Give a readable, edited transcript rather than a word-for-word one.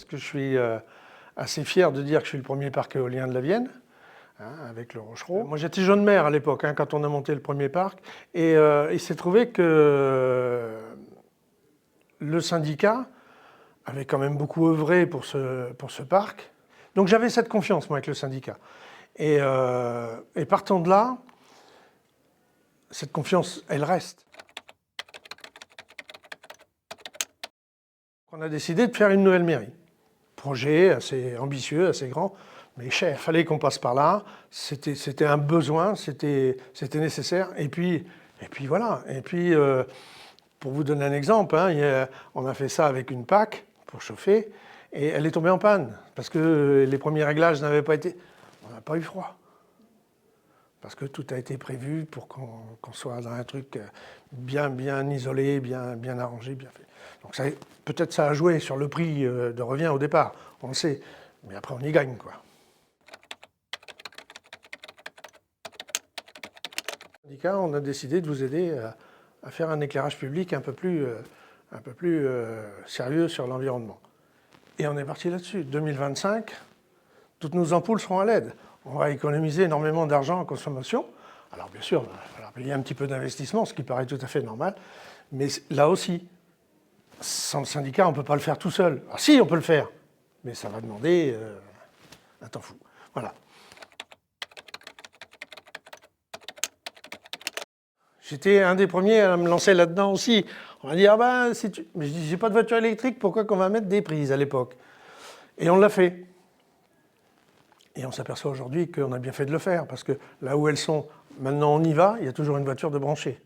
que je suis assez fier de dire que je suis le premier parc éolien de la Vienne, hein, avec le Rochereau. Moi j'étais jaune mer à l'époque, hein, quand on a monté le premier parc, et il s'est trouvé que le syndicat avait quand même beaucoup œuvré pour ce parc. Donc j'avais cette confiance, moi, avec le syndicat. Et partant de là, cette confiance, elle reste. On a décidé de faire une nouvelle mairie. Projet assez ambitieux, assez grand, mais cher. Il fallait qu'on passe par là. C'était un besoin, c'était nécessaire. Et puis voilà. Et puis, pour vous donner un exemple, hein, on a fait ça avec une PAC pour chauffer, et elle est tombée en panne parce que les premiers réglages n'avaient pas été. On n'a pas eu froid. Parce que tout a été prévu pour qu'on soit dans un truc bien isolé, bien arrangé, bien fait. Donc peut-être ça a joué sur le prix de revient au départ, on le sait, mais après on y gagne, quoi. Au syndicat, on a décidé de vous aider à faire un éclairage public un peu plus sérieux sur l'environnement. Et on est parti là-dessus. 2025, toutes nos ampoules seront à LED. On va économiser énormément d'argent en consommation. Alors bien sûr, il va falloir payer un petit peu d'investissement, ce qui paraît tout à fait normal. Mais là aussi, sans le syndicat, on ne peut pas le faire tout seul. Ah si, on peut le faire, mais ça va demander un temps fou. Voilà. J'étais un des premiers à me lancer là-dedans aussi. On va dire, ah ben, mais je dis, j'ai pas de voiture électrique, pourquoi qu'on va mettre des prises à l'époque? Et on l'a fait. Et on s'aperçoit aujourd'hui qu'on a bien fait de le faire, parce que là où elles sont, maintenant on y va, il y a toujours une voiture de branchée.